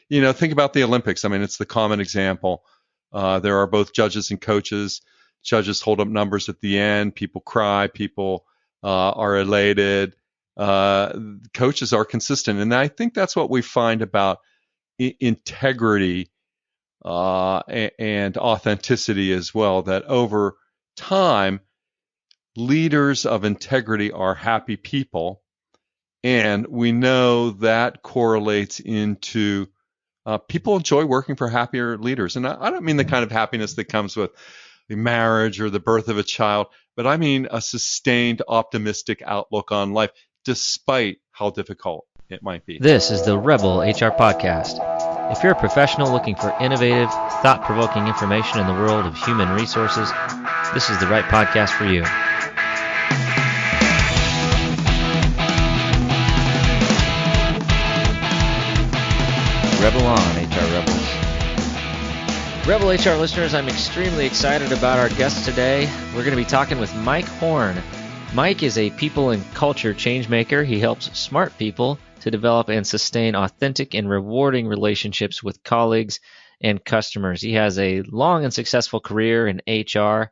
think about the Olympics. I mean, it's the common example. There are both judges and coaches. Judges hold up numbers at the end. People cry. People are elated. Coaches are consistent. And I think that's what we find about integrity and authenticity as well, that over time, leaders of integrity are happy people. And we know that correlates into people enjoy working for happier leaders. And I don't mean the kind of happiness that comes with the marriage or the birth of a child, but I mean a sustained optimistic outlook on life, despite how difficult it might be. This is the Rebel HR Podcast. If you're a professional looking for innovative, thought-provoking information in the world of human resources, this is the right podcast for you. Rebel on, HR Rebels. Rebel HR listeners, I'm extremely excited about our guest today. We're going to be talking with Mike Horne. Mike is a people and culture change maker. He helps smart people to develop and sustain authentic and rewarding relationships with colleagues and customers. He has a long and successful career in HR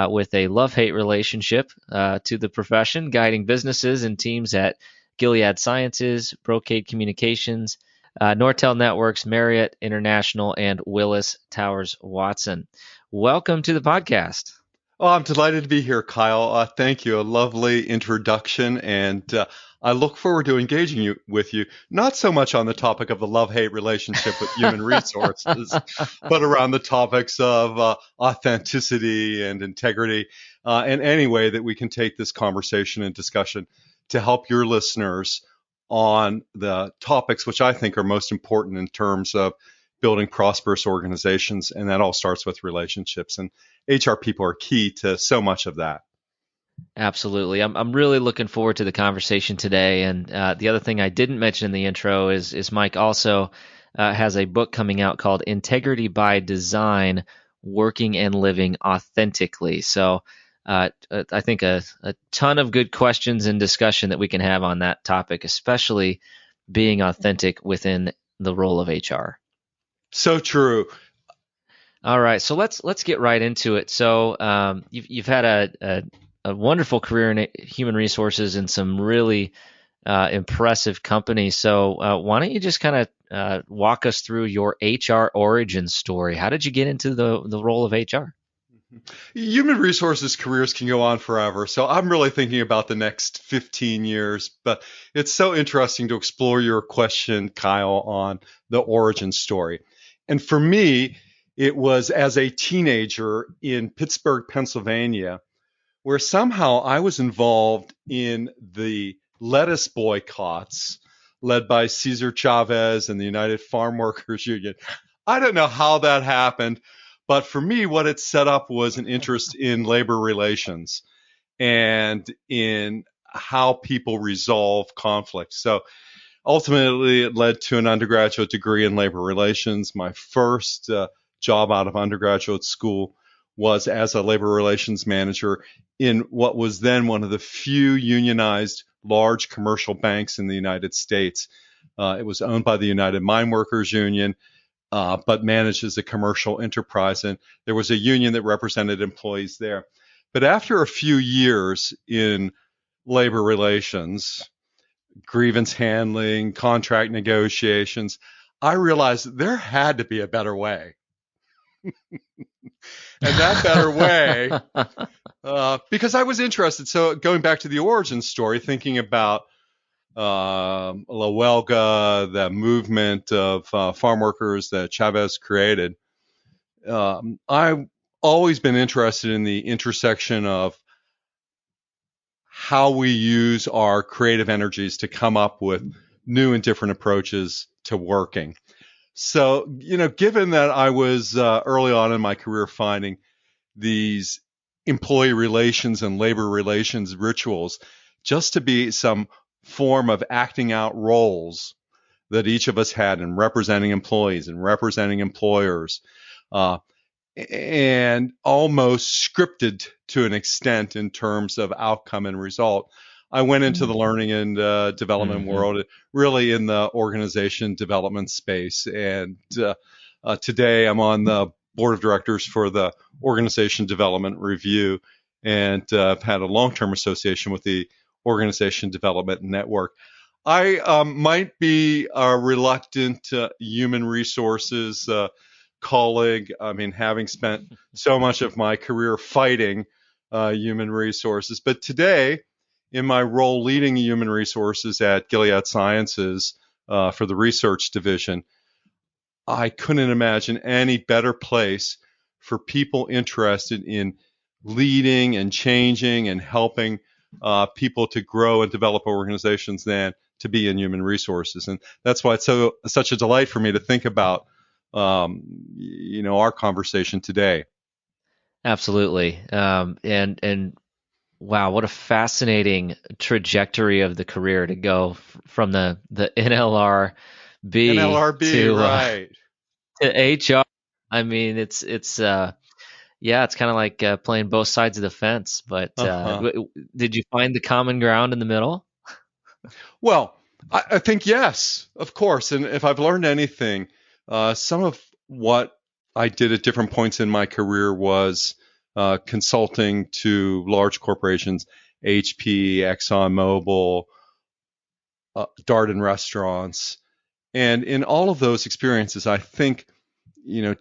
with a love-hate relationship to the profession, guiding businesses and teams at Gilead Sciences, Brocade Communications, Nortel Networks, Marriott International, and Willis Towers Watson. Welcome to the podcast. Oh, I'm delighted to be here, Kyle. Thank you. A lovely introduction, and I look forward to engaging with you, not so much on the topic of the love-hate relationship with human resources, but around the topics of authenticity and integrity, and any way that we can take this conversation and discussion to help your listeners on the topics which I think are most important in terms of building prosperous organizations, and that all starts with relationships. And HR people are key to so much of that. Absolutely. I'm really looking forward to the conversation today. And the other thing I didn't mention in the intro is Mike also has a book coming out called Integrity by Design, Working and Living Authentically. So I think a ton of good questions and discussion that we can have on that topic, especially being authentic within the role of HR. So true. All right, so let's get right into it. So you've had a wonderful career in human resources and some really impressive companies. So why don't you just kind of walk us through your HR origin story? How did you get into the role of HR? Human resources careers can go on forever, so I'm really thinking about the next 15 years, but it's so interesting to explore your question, Kyle, on the origin story. And for me, it was as a teenager in Pittsburgh, Pennsylvania, where somehow I was involved in the lettuce boycotts led by Cesar Chavez and the United Farm Workers Union. I don't know how that happened, but for me, what it set up was an interest in labor relations and in how people resolve conflict. So ultimately, it led to an undergraduate degree in labor relations. My first job out of undergraduate school was as a labor relations manager in what was then one of the few unionized large commercial banks in the United States. It was owned by the United Mine Workers Union, but managed as a commercial enterprise. And there was a union that represented employees there. But after a few years in labor relations, grievance handling, contract negotiations, I realized that there had to be a better way. And that better way, because I was interested. So going back to the origin story, thinking about La Huelga, the movement of farm workers that Chavez created, I've always been interested in the intersection of how we use our creative energies to come up with new and different approaches to working. So, given that I was early on in my career finding these employee relations and labor relations rituals just to be some form of acting out roles that each of us had in representing employees and representing employers, and almost scripted to an extent in terms of outcome and result, I went into the learning and development world, really in the organization development space. And today I'm on the board of directors for the Organization Development Review, and I've had a long-term association with the Organization Development Network. I might be a reluctant human resources colleague. I mean, having spent so much of my career fighting human resources. But today, in my role leading human resources at Gilead Sciences for the research division, I couldn't imagine any better place for people interested in leading and changing and helping people to grow and develop organizations than to be in human resources. And that's why it's such a delight for me to think about our conversation today. Absolutely. And wow, what a fascinating trajectory of the career to go from the NLRB to right. to HR. I mean, it's yeah, it's kind of like playing both sides of the fence. But did you find the common ground in the middle? Well, I think yes, of course. And if I've learned anything, some of what I did at different points in my career was consulting to large corporations, HP, ExxonMobil, Darden Restaurants. And in all of those experiences, I think,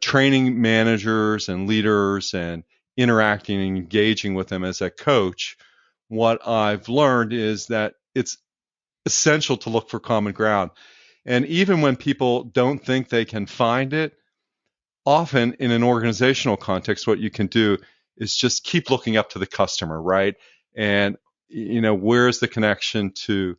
training managers and leaders and interacting and engaging with them as a coach, what I've learned is that it's essential to look for common ground. And even when people don't think they can find it, often in an organizational context, what you can do is just keep looking up to the customer, right? And, where's the connection to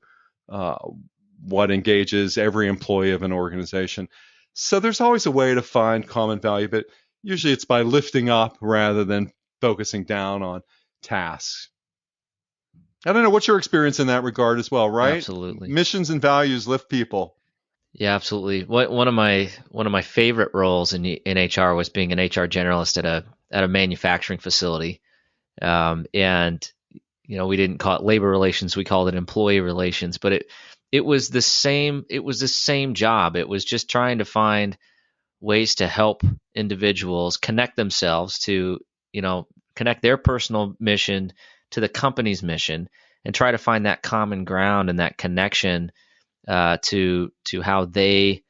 what engages every employee of an organization? So there's always a way to find common value, but usually it's by lifting up rather than focusing down on tasks. I don't know, what's your experience in that regard as well, right? Absolutely. Missions and values lift people. Yeah, absolutely. One of my favorite roles in HR was being an HR generalist at a manufacturing facility, and we didn't call it labor relations, we called it employee relations, but it was the same job. It was just trying to find ways to help individuals connect themselves to connect their personal mission to the company's mission, and try to find that common ground and that connection to how they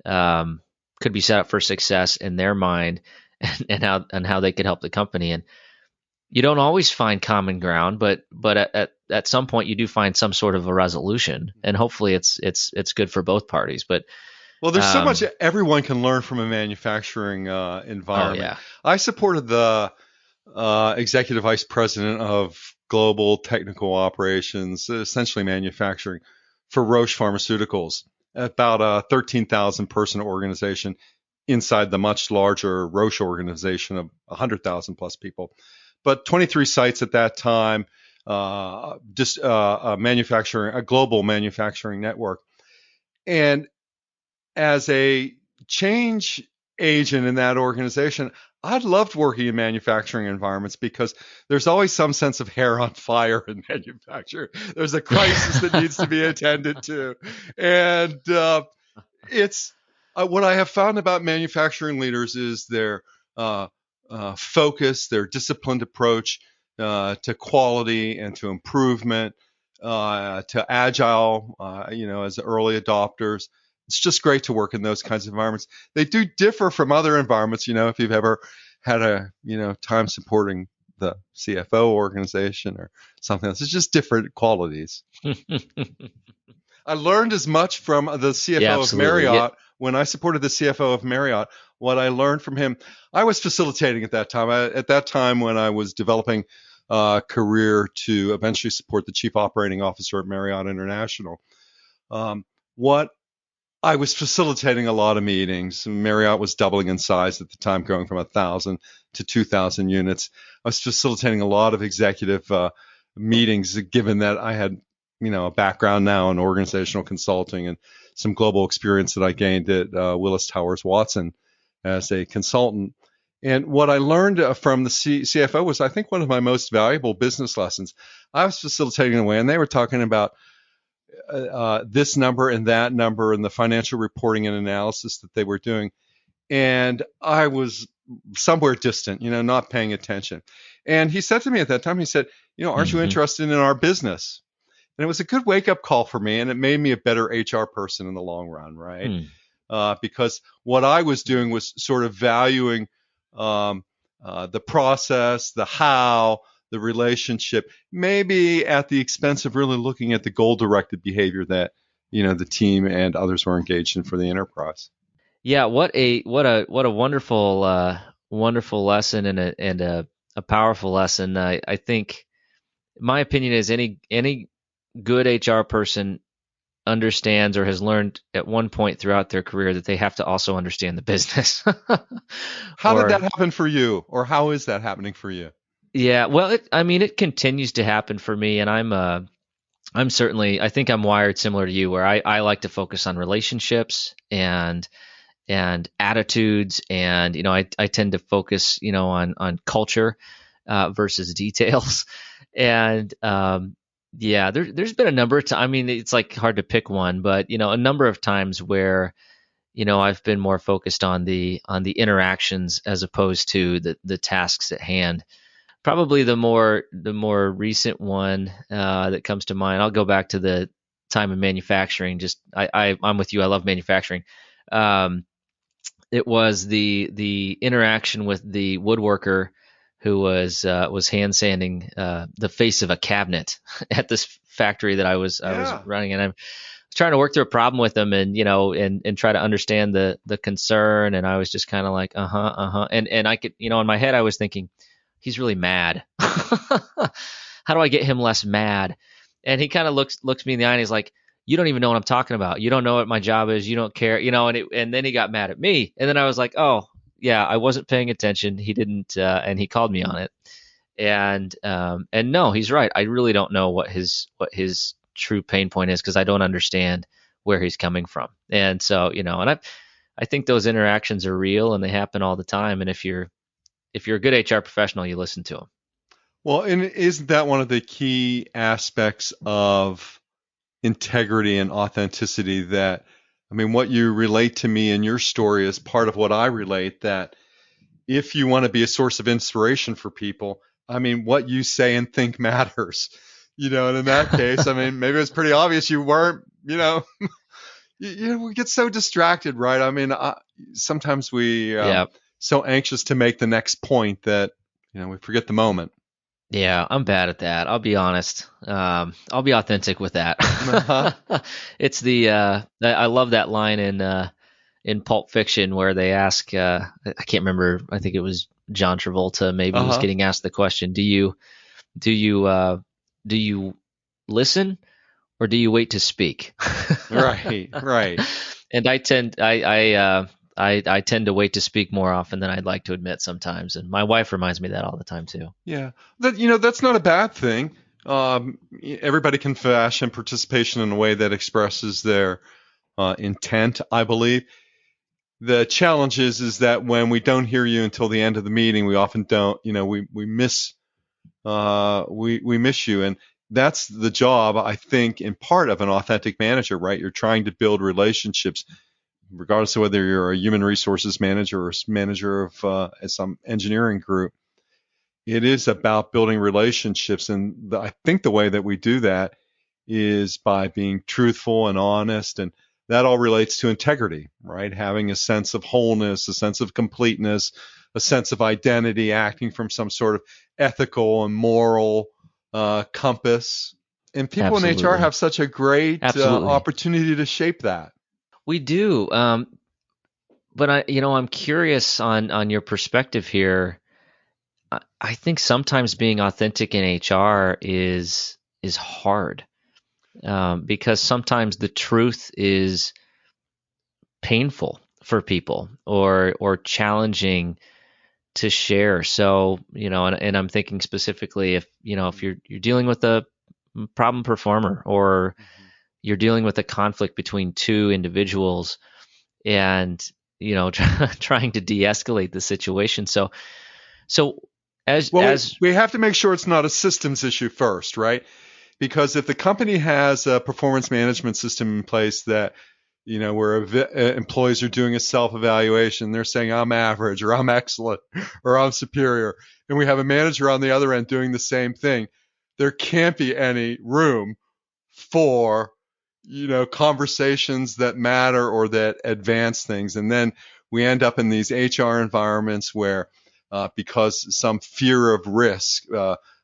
could be set up for success in their mind, and how they could help the company. And you don't always find common ground, but at some point you do find some sort of a resolution, and hopefully it's good for both parties. But well, there's so much everyone can learn from a manufacturing environment. Oh, yeah. I supported the executive vice president of global technical operations, essentially manufacturing, for Roche Pharmaceuticals, about a 13,000 person organization inside the much larger Roche organization of 100,000 plus people. But 23 sites at that time, a global manufacturing network. And as a change agent in that organization, I loved working in manufacturing environments because there's always some sense of hair on fire in manufacturing. There's a crisis that needs to be attended to. And it's what I have found about manufacturing leaders is their focus, their disciplined approach to quality and to improvement, to agile, as early adopters. It's just great to work in those kinds of environments. They do differ from other environments. If you've ever had a, time supporting the CFO organization or something else, it's just different qualities. I learned as much from the CFO of Marriott when I supported the CFO of Marriott. What I learned from him, I was facilitating at that time. At that time, when I was developing a career to eventually support the chief operating officer at Marriott International, I was facilitating a lot of meetings. Marriott was doubling in size at the time, going from 1,000 to 2,000 units. I was facilitating a lot of executive meetings, given that I had, a background now in organizational consulting and some global experience that I gained at Willis Towers Watson as a consultant. And what I learned from the CFO was, I think, one of my most valuable business lessons. I was facilitating away, and they were talking about this number and that number and the financial reporting and analysis that they were doing. And I was somewhere distant, not paying attention. And he said to me at that time, he said, aren't you interested in our business? And it was a good wake-up call for me, and it made me a better HR person in the long run, right? Because what I was doing was sort of valuing the process, the how, the relationship, maybe at the expense of really looking at the goal-directed behavior that the team and others were engaged in for the enterprise. Yeah, what a wonderful wonderful lesson and a powerful lesson. I think my opinion is any good HR person understands or has learned at one point throughout their career that they have to also understand the business. How did that happen for you, or how is that happening for you? Yeah, well, it continues to happen for me, and I'm certainly, I think I'm wired similar to you, where I like to focus on relationships and attitudes, and I tend to focus on culture versus details, and yeah, there's been a number of times. I mean, it's like hard to pick one, but a number of times where I've been more focused on the interactions as opposed to the tasks at hand. Probably the more recent one that comes to mind. I'll go back to the time in manufacturing. Just I'm with you. I love manufacturing. It was the interaction with the woodworker who was hand sanding the face of a cabinet at this factory that I was running, and I'm trying to work through a problem with them, and and try to understand the concern, and I was just kind of like and I could in my head I was thinking, he's really mad. How do I get him less mad? And he kind of looks me in the eye and he's like, you don't even know what I'm talking about. You don't know what my job is. You don't care, and then he got mad at me. And then I was like, oh yeah, I wasn't paying attention. He didn't, and he called me on it. And no, he's right. I really don't know what his true pain point is, because I don't understand where he's coming from. And so, and I think those interactions are real and they happen all the time. And if you're a good HR professional, you listen to them. Well, and isn't that one of the key aspects of integrity and authenticity? That, I mean, what you relate to me in your story is part of what I relate, that if you want to be a source of inspiration for people, I mean, what you say and think matters, and in that case, I mean, maybe it's pretty obvious you weren't, we get so distracted, right? I mean, sometimes we so anxious to make the next point that, we forget the moment. Yeah, I'm bad at that. I'll be honest. I'll be authentic with that. It's I love that line in Pulp Fiction where they ask, I can't remember, I think it was John Travolta maybe was getting asked the question, do you listen or do you wait to speak? Right. And I tend to wait to speak more often than I'd like to admit sometimes, and my wife reminds me that all the time too. Yeah, that's not a bad thing. Everybody can fashion participation in a way that expresses their intent, I believe. The challenge is that when we don't hear you until the end of the meeting, we often don't. We miss you, and that's the job, I think, in part of an authentic manager, right? You're trying to build relationships, regardless of whether you're a human resources manager or manager of some engineering group. It is about building relationships. And I think the way that we do that is by being truthful and honest. And that all relates to integrity, right? Having a sense of wholeness, a sense of completeness, a sense of identity, acting from some sort of ethical and moral compass. And people Absolutely. in HR have such a great opportunity to shape that. We do, but I'm curious on your perspective here. I think sometimes being authentic in HR is hard because sometimes the truth is painful for people or challenging to share. So and I'm thinking specifically if you're dealing with a problem performer or you're dealing with a conflict between two individuals, and trying to de-escalate the situation. So Well, we have to make sure it's not a systems issue first, right? Because if the company has a performance management system in place that, where employees are doing a self-evaluation, they're saying I'm average or I'm excellent or I'm superior, and we have a manager on the other end doing the same thing, there can't be any room for, conversations that matter or that advance things. And then we end up in these HR environments where, because some fear of risk,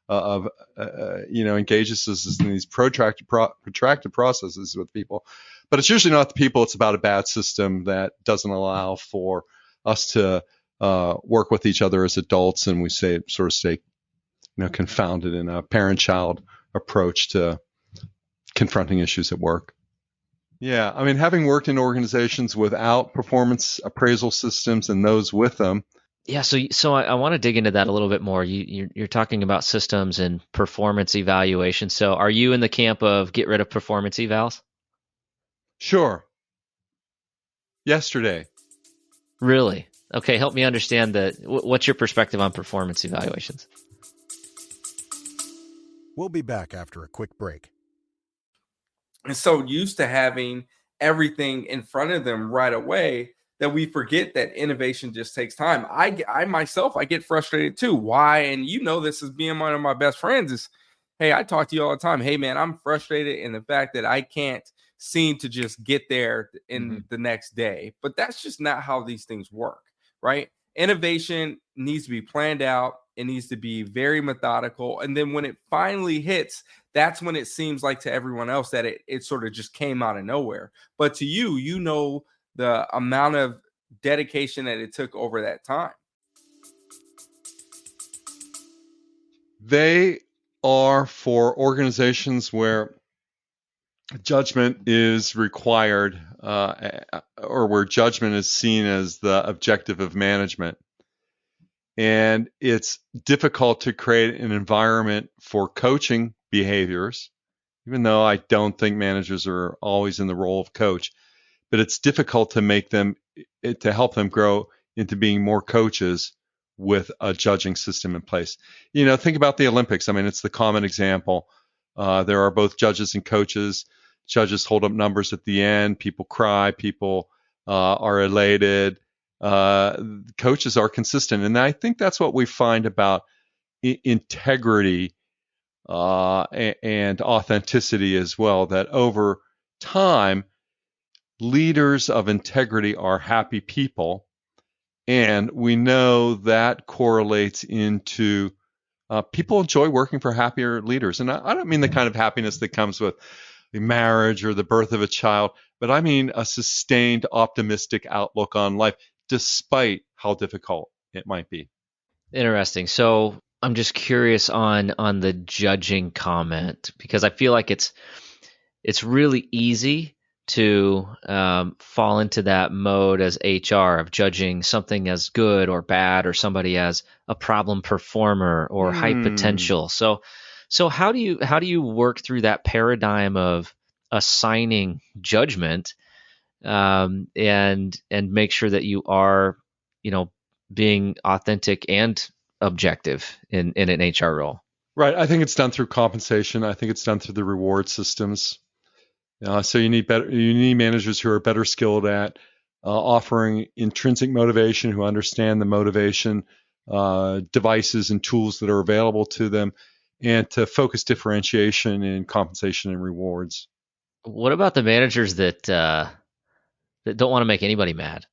engages us in these protracted processes with people. But it's usually not the people. It's about a bad system that doesn't allow for us to work with each other as adults, and we stay confounded in a parent-child approach to confronting issues at work. Yeah, I mean, having worked in organizations without performance appraisal systems and those with them. Yeah, so I want to dig into that a little bit more. You're talking about systems and performance evaluation. So are you in the camp of get rid of performance evals? Sure. Yesterday. Really? Okay, help me understand what's your perspective on performance evaluations? We'll be back after a quick break. And so used to having everything in front of them right away that we forget that innovation just takes time. I myself, I get frustrated too. Why? And this is being one of my best friends is, hey, I talk to you all the time. Hey, man, I'm frustrated in the fact that I can't seem to just get there in the next day. But that's just not how these things work, right? Innovation needs to be planned out. It needs to be very methodical. And then when it finally hits, that's when it seems like to everyone else that it sort of just came out of nowhere. But to you, the amount of dedication that it took over that time. They are for organizations where judgment is required, or where judgment is seen as the objective of management. And it's difficult to create an environment for coaching behaviors, even though I don't think managers are always in the role of coach. But it's difficult to help them grow into being more coaches with a judging system in place. Think about the Olympics. I mean, it's the common example. There are both judges and coaches. Judges hold up numbers at the end. People cry. People are elated. Coaches are consistent. And I think that's what we find about integrity and authenticity as well, that over time, leaders of integrity are happy people, and we know that correlates into people enjoy working for happier leaders. And I don't mean the kind of happiness that comes with marriage or the birth of a child, but I mean a sustained optimistic outlook on life, despite how difficult it might be. Interesting. So I'm just curious on the judging comment, because I feel like it's really easy to fall into that mode as HR of judging something as good or bad, or somebody as a problem performer or high potential. So how do you work through that paradigm of assigning judgment and make sure that you are being authentic and objective in an HR role? Right. I think it's done through compensation. I think it's done through the reward systems. So you need managers who are better skilled at offering intrinsic motivation, who understand the motivation devices and tools that are available to them, and to focus differentiation in compensation and rewards. What about the managers that don't want to make anybody mad,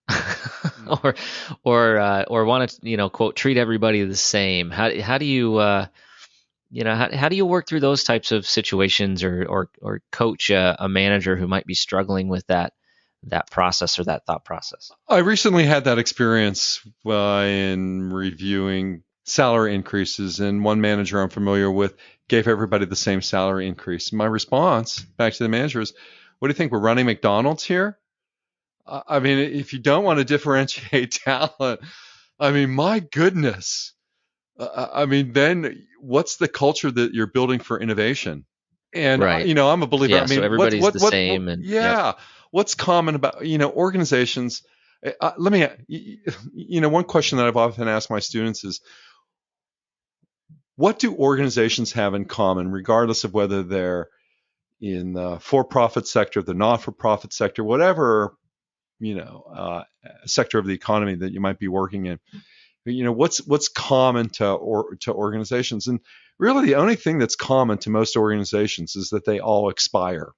or want to quote treat everybody the same? How do you how do you work through those types of situations, or coach a manager who might be struggling with that process or that thought process? I recently had that experience in reviewing salary increases, and one manager I'm familiar with gave everybody the same salary increase. My response back to the manager is, what do you think, we're running McDonald's here? I mean, if you don't want to differentiate talent, I mean, my goodness. I mean, then what's the culture that you're building for innovation? And, right. I'm a believer. Yeah, I mean, so everybody's the same. What's common about, organizations, Let me, one question that I've often asked my students is, what do organizations have in common, regardless of whether they're in the for-profit sector, the not-for-profit sector, whatever, sector of the economy that you might be working in? What's common to organizations? And really, the only thing that's common to most organizations is that they all expire.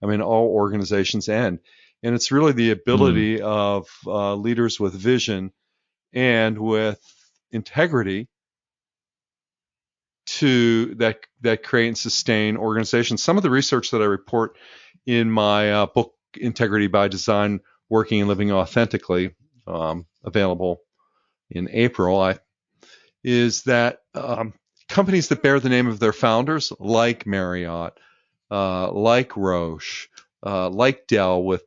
I mean, all organizations end. And it's really the ability of leaders with vision and with integrity that create and sustain organizations. Some of the research that I report in my book, Integrity by Design, Working and Living Authentically, available in April, is that companies that bear the name of their founders, like Marriott, like Roche, like Dell, with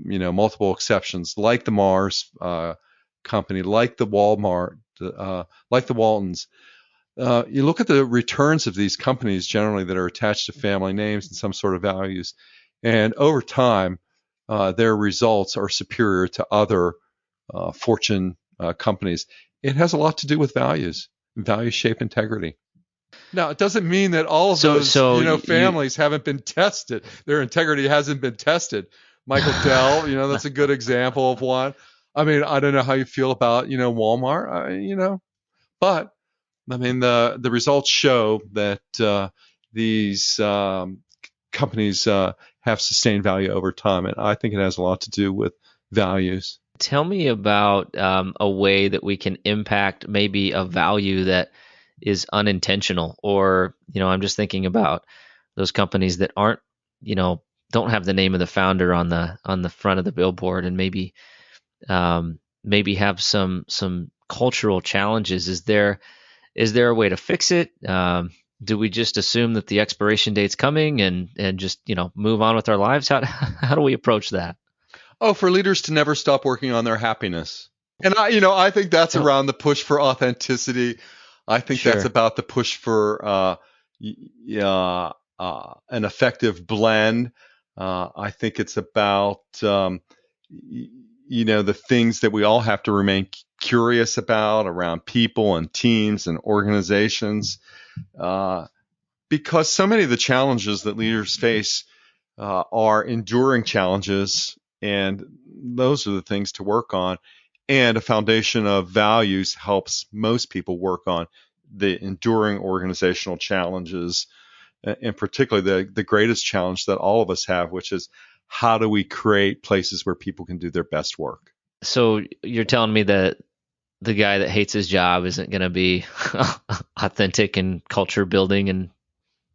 multiple exceptions, like the Mars company, like the Walmart, like the Waltons. You look at the returns of these companies generally that are attached to family names and some sort of values, and over time, their results are superior to other Fortune companies. It has a lot to do with values. Values shape integrity. Now, it doesn't mean that all of those families haven't been tested. Their integrity hasn't been tested. Michael Dell, that's a good example of one. I mean, I don't know how you feel about Walmart, but I mean, the results show that these companies have sustained value over time, and I think it has a lot to do with values. Tell me about a way that we can impact maybe a value that is unintentional, or I'm just thinking about those companies that aren't, don't have the name of the founder on the front of the billboard, and maybe have some cultural challenges. Is there a way to fix it? Do we just assume that the expiration date's coming and just move on with our lives? How do we approach that? Oh, for leaders to never stop working on their happiness. And I think that's around the push for authenticity. I think that's about the push for an effective blend. I think it's about the things that we all have to remain curious about around people and teams and organizations, because so many of the challenges that leaders face are enduring challenges, and those are the things to work on. And a foundation of values helps most people work on the enduring organizational challenges, and particularly the greatest challenge that all of us have, which is, how do we create places where people can do their best work? So you're telling me that the guy that hates his job isn't going to be authentic and culture building and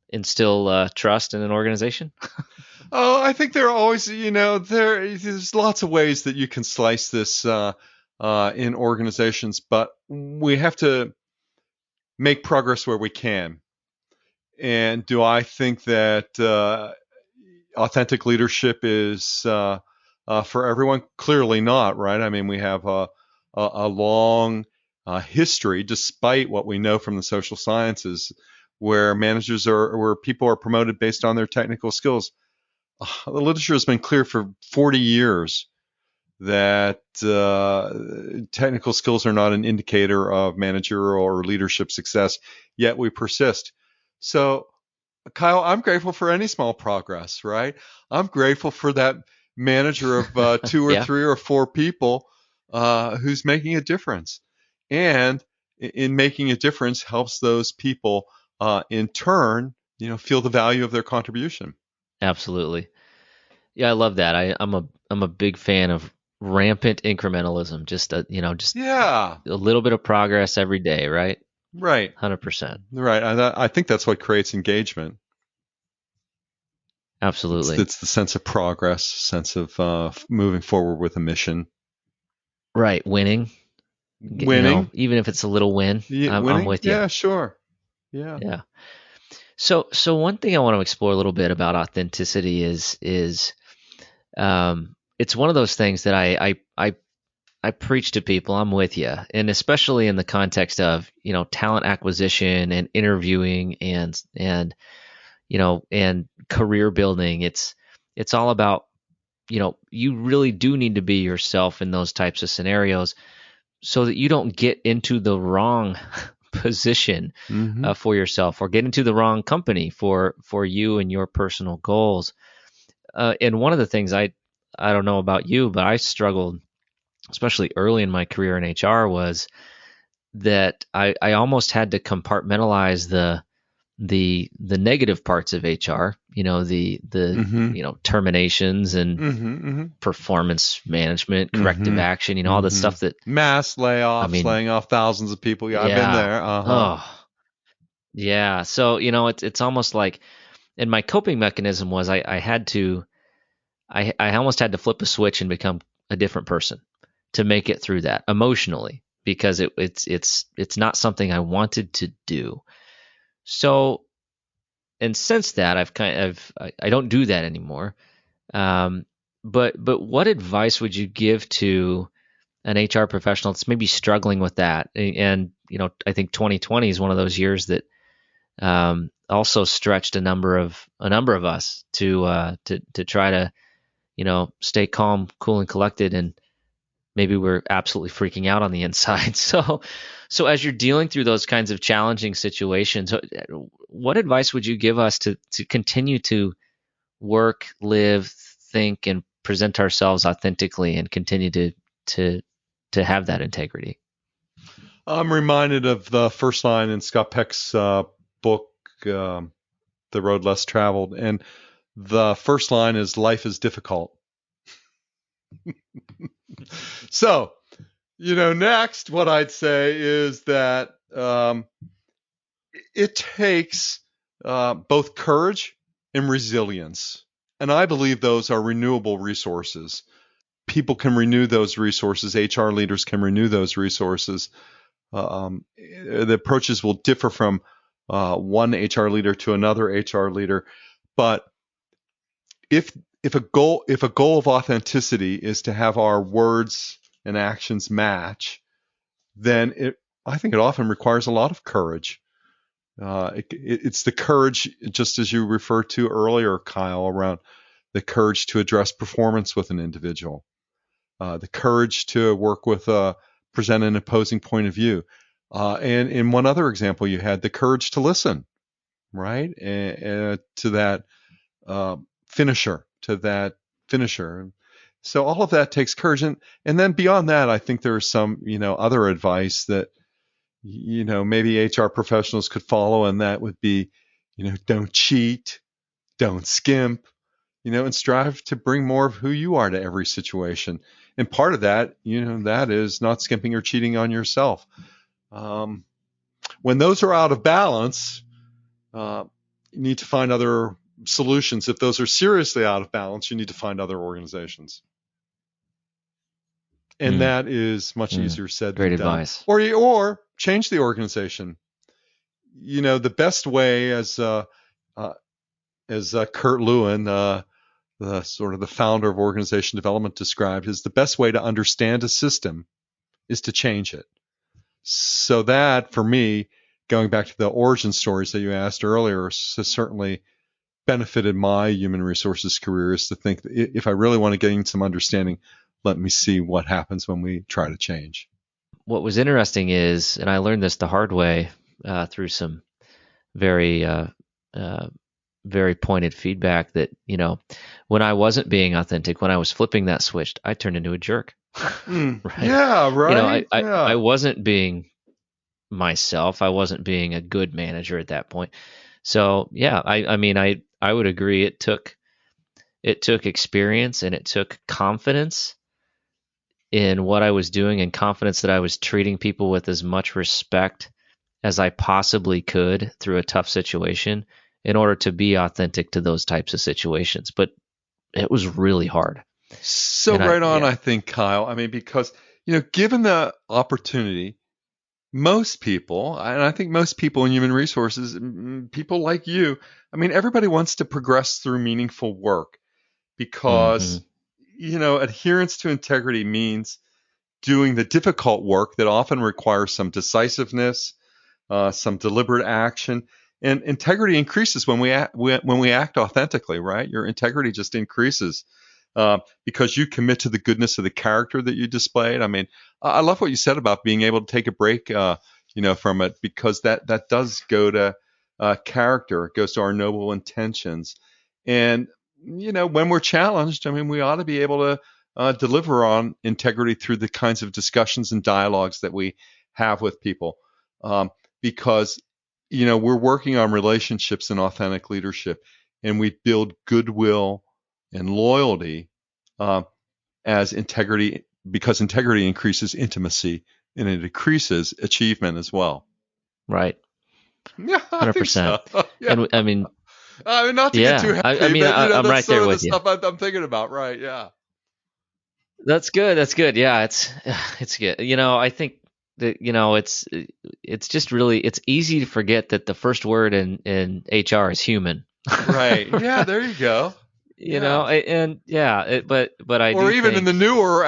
instill trust in an organization? Oh, I think there are always, there's lots of ways that you can slice this in organizations, but we have to make progress where we can. And do I think that authentic leadership is for everyone? Clearly not, right? I mean, we have a long history, despite what we know from the social sciences, where where people are promoted based on their technical skills. The literature has been clear for 40 years that technical skills are not an indicator of managerial or leadership success, yet we persist. So, Kyle, I'm grateful for any small progress, right? I'm grateful for that manager of 2 or 3 or 4 people who's making a difference. And in making a difference helps those people in turn, feel the value of their contribution. Absolutely. Yeah, I love that. I'm a big fan of rampant incrementalism. Just a little bit of progress every day, right? Right. 100%. Right. I think that's what creates engagement. Absolutely. It's the sense of progress, sense of moving forward with a mission. Right. Winning. Even if it's a little win, I'm with you. Yeah, sure. Yeah. Yeah. So one thing I want to explore a little bit about authenticity is it's one of those things that I preach to people. I'm with you, and especially in the context of talent acquisition and interviewing and career building. It's all about you really do need to be yourself in those types of scenarios so that you don't get into the wrong position Mm-hmm. for yourself or get into the wrong company for you and your personal goals. And one of the things I don't know about you, but I struggled, especially early in my career in HR, was that I almost had to compartmentalize the negative parts of HR, the Mm-hmm. terminations and Mm-hmm. performance management, corrective Mm-hmm. action, all the stuff that, Mass I layoffs, mean, laying off thousands of people. Yeah, I've been yeah. there. Uh-huh. Oh, yeah. So, it's almost like, and my coping mechanism was I had to, I almost had to flip a switch and become a different person to make it through that emotionally, because it's not something I wanted to do. So, and since that, I don't do that anymore. Um, but what advice would you give to an HR professional that's maybe struggling with that? And I think 2020 is one of those years that also stretched a number of us to try to stay calm, cool, and collected, and maybe we're absolutely freaking out on the inside. So as you're dealing through those kinds of challenging situations, what advice would you give us to continue to work, live, think, and present ourselves authentically, and continue to have that integrity? I'm reminded of the first line in Scott Peck's book, The Road Less Traveled. And the first line is, life is difficult. So, next, what I'd say is that it takes both courage and resilience. And I believe those are renewable resources. People can renew those resources. HR leaders can renew those resources. The approaches will differ from one HR leader to another HR leader, but if a goal of authenticity is to have our words and actions match, then I think it often requires a lot of courage. It's the courage, just as you referred to earlier, Kyle, around the courage to address performance with an individual, the courage to work with present an opposing point of view. And in one other example, you had the courage to listen, right? And to that finisher. So all of that takes courage. And then beyond that, I think there is some, other advice that, maybe HR professionals could follow. And that would be, don't cheat, don't skimp, and strive to bring more of who you are to every situation. And part of that, that is not skimping or cheating on yourself. When those are out of balance, you need to find other solutions. If those are seriously out of balance, you need to find other organizations. And that is much easier said Great than done. advice. Or change the organization. The best way, as Kurt Lewin, the sort of the founder of organization development, described, is the best way to understand a system is to change it. So that, for me, going back to the origin stories that you asked earlier, has certainly benefited my human resources career, is to think that if I really want to gain some understanding, let me see what happens when we try to change. What was interesting is, and I learned this the hard way through some very very pointed feedback, that when I wasn't being authentic, when I was flipping that switch, I turned into a jerk. Right? Yeah, right. I wasn't being myself. I wasn't being a good manager at that point. So yeah, I would agree. It took experience, and it took confidence in what I was doing, and confidence that I was treating people with as much respect as I possibly could through a tough situation, in order to be authentic to those types of situations. But it was really hard. So I think, Kyle. Because, given the opportunity, most people, and I think most people in human resources, people like you, everybody wants to progress through meaningful work, because, adherence to integrity means doing the difficult work that often requires some decisiveness, some deliberate action. And integrity increases when we act authentically, right? Your integrity just increases. because you commit to the goodness of the character that you displayed. I mean, I love what you said about being able to take a break, from it, because that does go to character. It goes to our noble intentions. And, when we're challenged, I mean, we ought to be able to deliver on integrity through the kinds of discussions and dialogues that we have with people. Because, we're working on relationships and authentic leadership, and we build goodwill and loyalty as integrity, because integrity increases intimacy and it increases achievement as well. Right. Yeah, I 100%. think so. Yeah. And I mean, not to get too happy, but I'm that's right sort there of the with you. stuff I'm thinking about, right? Yeah. That's good. That's good. Yeah, it's good. I think that it's just really, it's easy to forget that the first word in HR is human. Right. Yeah. There you go. But I or do even think, in the newer,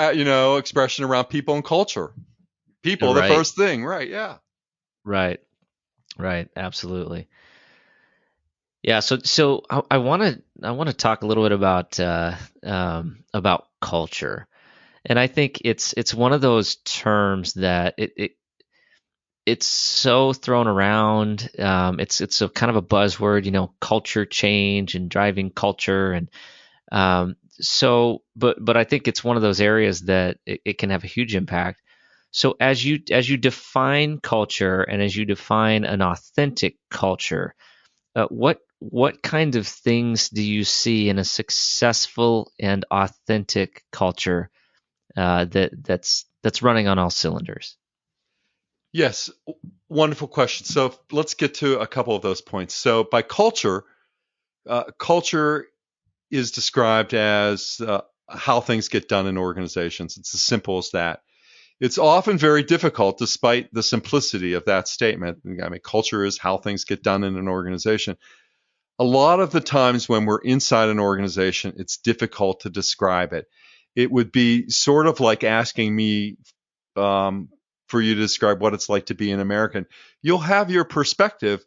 expression around people and culture. People, the right, first thing, right? Yeah. right, absolutely. Yeah. So I want to talk a little bit about culture. And I think it's one of those terms that it's so thrown around. It's a kind of a buzzword, culture change and driving culture, and but I think it's one of those areas that it can have a huge impact. So as you define culture and as you define an authentic culture, what kind of things do you see in a successful and authentic culture that's running on all cylinders? Yes. Wonderful question. So let's get to a couple of those points. So by culture, culture is described as how things get done in organizations. It's as simple as that. It's often very difficult, despite the simplicity of that statement. I mean, culture is how things get done in an organization. A lot of the times when we're inside an organization, it's difficult to describe it. It would be sort of like asking me for you to describe what it's like to be an American. You'll have your perspective,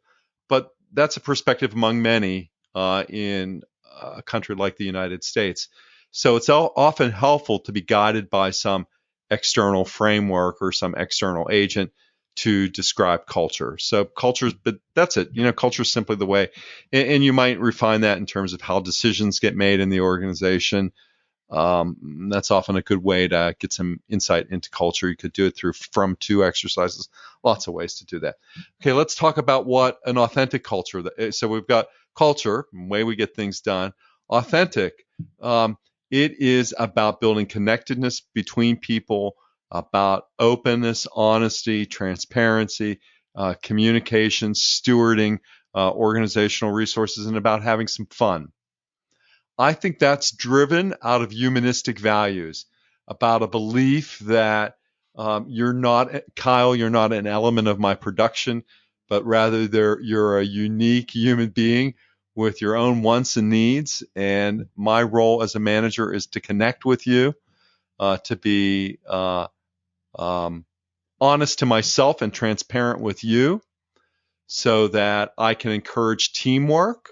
but that's a perspective among many in a country like the United States. So it's often helpful to be guided by some external framework or some external agent to describe culture. So culture, but that's it. Culture is simply the way, and you might refine that in terms of how decisions get made in the organization. That's often a good way to get some insight into culture. You could do it through from to exercises. Lots of ways to do that. Okay, let's talk about what an authentic culture. So we've got culture, way we get things done. Authentic. It is about building connectedness between people, about openness, honesty, transparency, communication, stewarding organizational resources, and about having some fun. I think that's driven out of humanistic values, about a belief that you're not, Kyle, you're not an element of my production, but rather you're a unique human being with your own wants and needs. And my role as a manager is to connect with you, to be honest to myself and transparent with you so that I can encourage teamwork.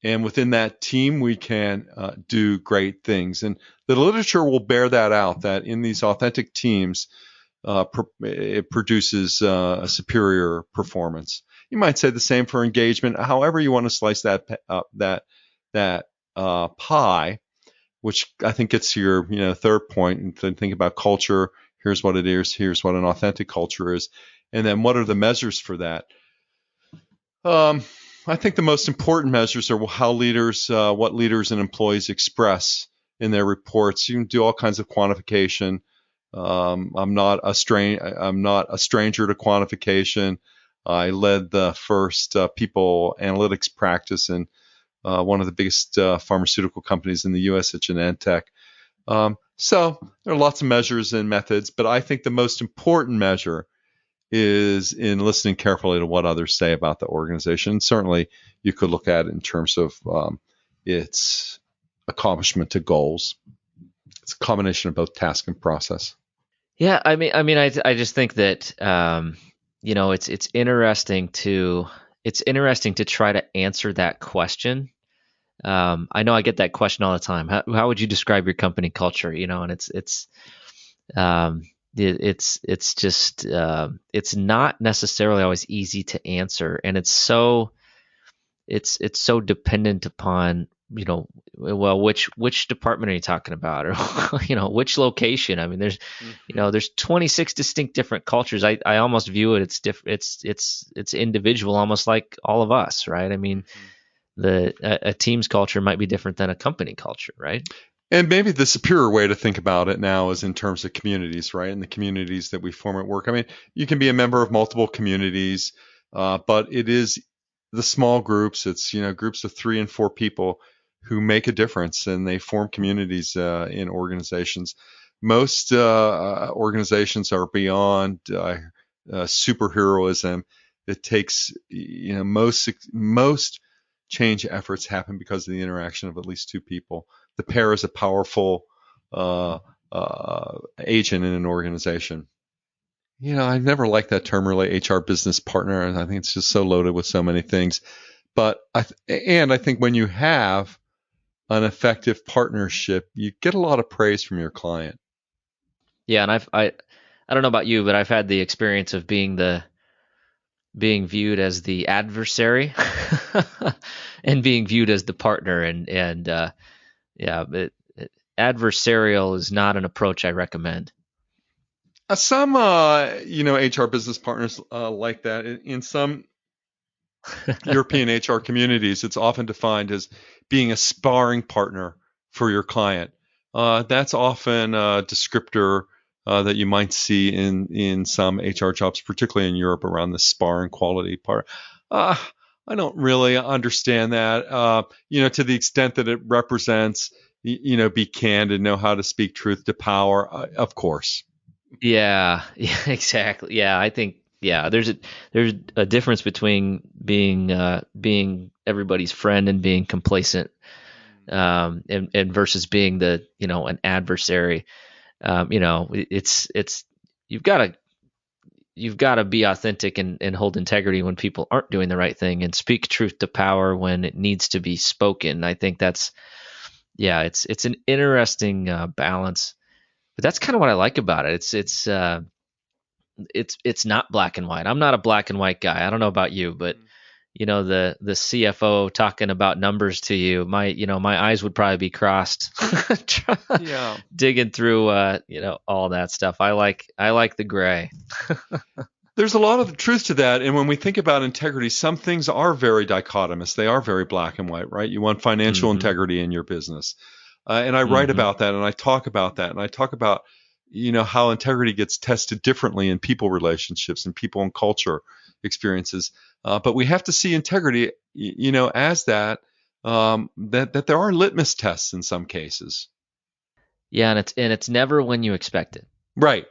And within that team, we can do great things. And the literature will bear that out, that in these authentic teams, it produces a superior performance. You might say the same for engagement. However you want to slice that pie, which I think gets to your third point, and to think about culture. Here's what it is. Here's what an authentic culture is. And then what are the measures for that? I think the most important measures are what leaders and employees express in their reports. You can do all kinds of quantification. I'm not a stranger to quantification. I led the first people analytics practice in one of the biggest pharmaceutical companies in the U.S. at Genentech. So there are lots of measures and methods, but I think the most important measure is in listening carefully to what others say about the organization. Certainly, you could look at it in terms of its accomplishment to goals. It's a combination of both task and process. Yeah, I just think that it's interesting to try to answer that question I know I get that question all the time. How would you describe your company culture? And um, it's just it's not necessarily always easy to answer, and it's so dependent upon well, which department are you talking about, or which location. I mean, there's 26 distinct different cultures. I almost view it, it's individual, almost like all of us, right? I mean, a team's culture might be different than a company culture, right? And maybe the superior way to think about it now is in terms of communities, right? And the communities that we form at work. I mean, you can be a member of multiple communities, but it is the small groups. It's, groups of 3 and 4 people who make a difference, and they form communities in organizations. Most organizations are beyond superheroism. It takes, most change efforts happen because of the interaction of at least 2 people. The pair is a powerful agent in an organization. I've never liked that term, really, HR business partner. And I think it's just so loaded with so many things. But I think when you have an effective partnership, you get a lot of praise from your client. Yeah, and I don't know about you, but I've had the experience of being viewed as the adversary and being viewed as the partner, and adversarial is not an approach I recommend. Some HR business partners like that. In some European HR communities, it's often defined as being a sparring partner for your client. That's often a descriptor that you might see in some HR jobs, particularly in Europe, around the sparring quality part. I don't really understand that. To the extent that it represents, be candid, know how to speak truth to power, of course. Yeah, exactly. Yeah, I think there's a difference between being everybody's friend and being complacent, and versus being an adversary. It's you've got to be authentic and hold integrity when people aren't doing the right thing, and speak truth to power when it needs to be spoken. I think it's an interesting balance. But that's kind of what I like about it. It's not black and white. I'm not a black and white guy. I don't know about you, but the CFO talking about numbers to you, my eyes would probably be crossed. Yeah. Digging through all that stuff. I like the gray. There's a lot of truth to that. And when we think about integrity, some things are very dichotomous. They are very black and white, right? You want financial integrity in your business. And I write about that, and I talk about that, and I talk about, how integrity gets tested differently in people relationships and people and culture experiences. But we have to see integrity, as that there are litmus tests in some cases. Yeah, and it's never when you expect it. Right.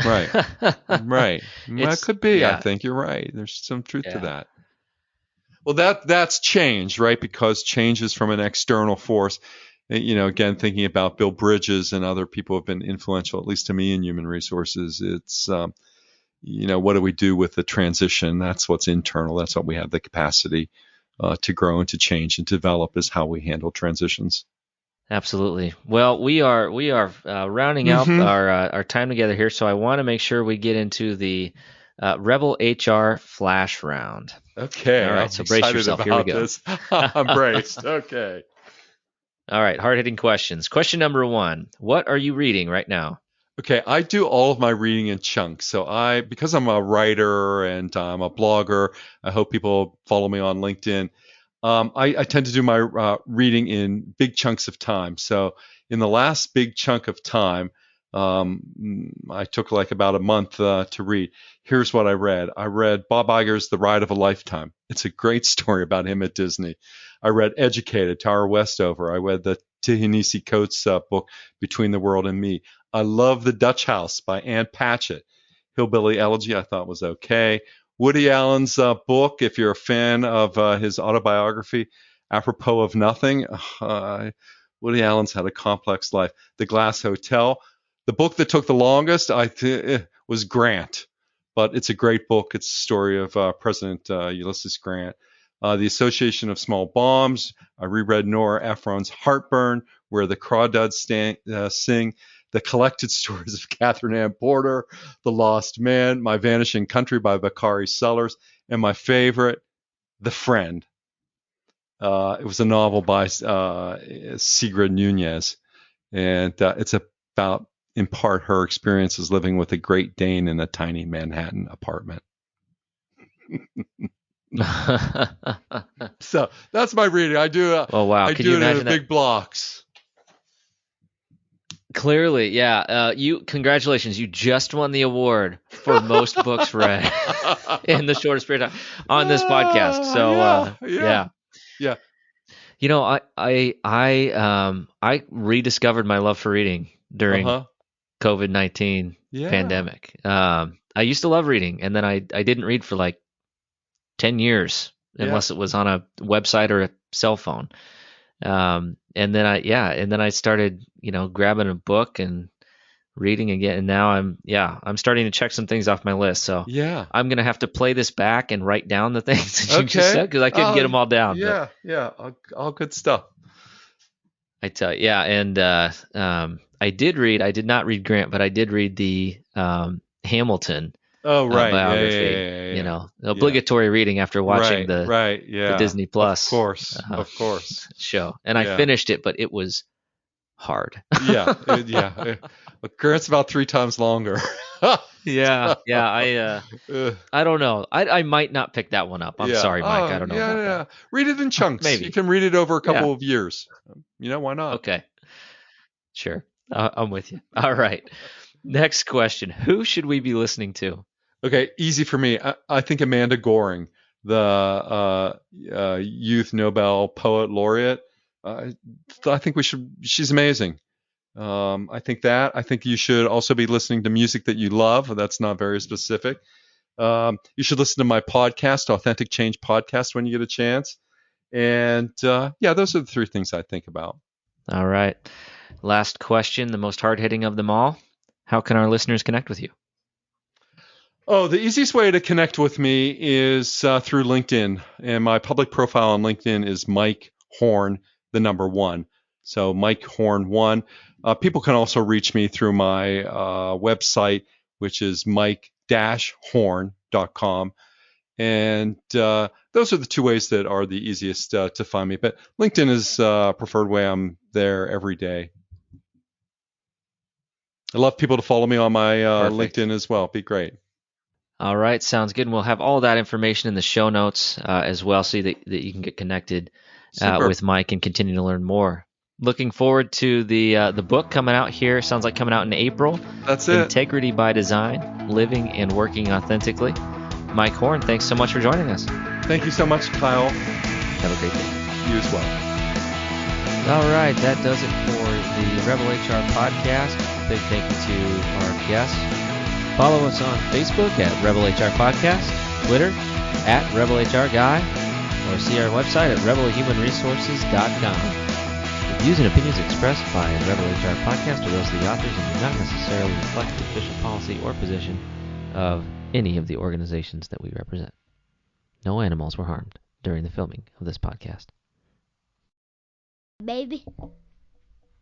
Right. That could be. Yeah. I think you're right. There's some truth to that. Well, that's change, right? Because change is from an external force. Again, thinking about Bill Bridges and other people who have been influential, at least to me, in human resources. It's, what do we do with the transition? That's what's internal. That's what we have the capacity to grow and to change and develop, is how we handle transitions. Absolutely. Well, we are rounding out our time together here, so I want to make sure we get into the Rebel HR Flash Round. Okay. All right. So brace yourself. Here we go. I'm braced. Okay. All right. Hard-hitting questions. Question number 1. What are you reading right now? Okay. I do all of my reading in chunks. So because I'm a writer and I'm a blogger, I hope people follow me on LinkedIn. I tend to do my reading in big chunks of time. So in the last big chunk of time, I took like about a month to read. Here's what I read. I read Bob Iger's The Ride of a Lifetime. It's a great story about him at Disney. I read Educated, Tara Westover. I read the Ta-Nehisi Coates book, Between the World and Me. I love The Dutch House by Ann Patchett. Hillbilly Elegy I thought was okay. Woody Allen's book, if you're a fan of his autobiography, Apropos of Nothing. Woody Allen's had a complex life. The Glass Hotel. The book that took the longest was Grant, but it's a great book. It's a story of President Ulysses Grant. The Association of Small Bombs. I reread Nora Ephron's Heartburn, Where the Crawdads Sing. The Collected Stories of Catherine Ann Porter, The Lost Man, My Vanishing Country by Bakari Sellers, and my favorite, The Friend. It was a novel by Sigrid Nunez, and it's about, in part, her experiences living with a Great Dane in a tiny Manhattan apartment. So that's my reading. I do. Oh wow! I Can do you it imagine in that? big blocks. Clearly, yeah. Congratulations! You just won the award for most books read in the shortest period of time on this podcast. So yeah. You know, I rediscovered my love for reading during COVID-19 pandemic. I used to love reading, and then I didn't read for like 10 years unless it was on a website or a cell phone. And then I started, grabbing a book and reading again. And now I'm starting to check some things off my list. So I'm going to have to play this back and write down the things that you just said, because I couldn't get them all down. All good stuff. I tell you, and I did not read Grant, but I did read the Hamilton biography. Obligatory reading after watching the Disney Plus of course show. And I finished it, but it was hard. Grant's about 3 times longer. I don't know. I might not pick that one up. I'm sorry, Mike. I don't know. That. Read it in chunks. Maybe you can read it over a couple of years. Why not? Okay. Sure. I'm with you. All right. Next question. Who should we be listening to? Okay, easy for me. I think Amanda Goring, the Youth Nobel Poet Laureate. I think she's amazing. I think you should also be listening to music that you love. That's not very specific. You should listen to my podcast, Authentic Change Podcast, when you get a chance. And those are the 3 things I think about. All right. Last question, the most hard-hitting of them all. How can our listeners connect with you? Oh, the easiest way to connect with me is through LinkedIn. And my public profile on LinkedIn is Mike Horne, the number 1. So Mike Horne 1. People can also reach me through my website, which is mike-horne.com. And those are the 2 ways that are the easiest to find me. But LinkedIn is preferred way. I'm there every day. I love people to follow me on my LinkedIn as well. Be great. All right, sounds good. And we'll have all that information in the show notes as well, so that you can get connected with Mike and continue to learn more. Looking forward to the book coming out here. Sounds like coming out in April. That's it. Integrity by Design, Living and Working Authentically. Mike Horne, thanks so much for joining us. Thank you so much, Kyle. Have a great day. You as well. All right, that does it for the Rebel HR podcast. Big thank you to our guests. Follow us on Facebook at Rebel HR Podcast, Twitter at Rebel HR Guy, or see our website at rebelhumanresources.com. The views and opinions expressed by Rebel HR Podcast are those of the authors and do not necessarily reflect the official policy or position of any of the organizations that we represent. No animals were harmed during the filming of this podcast. Baby.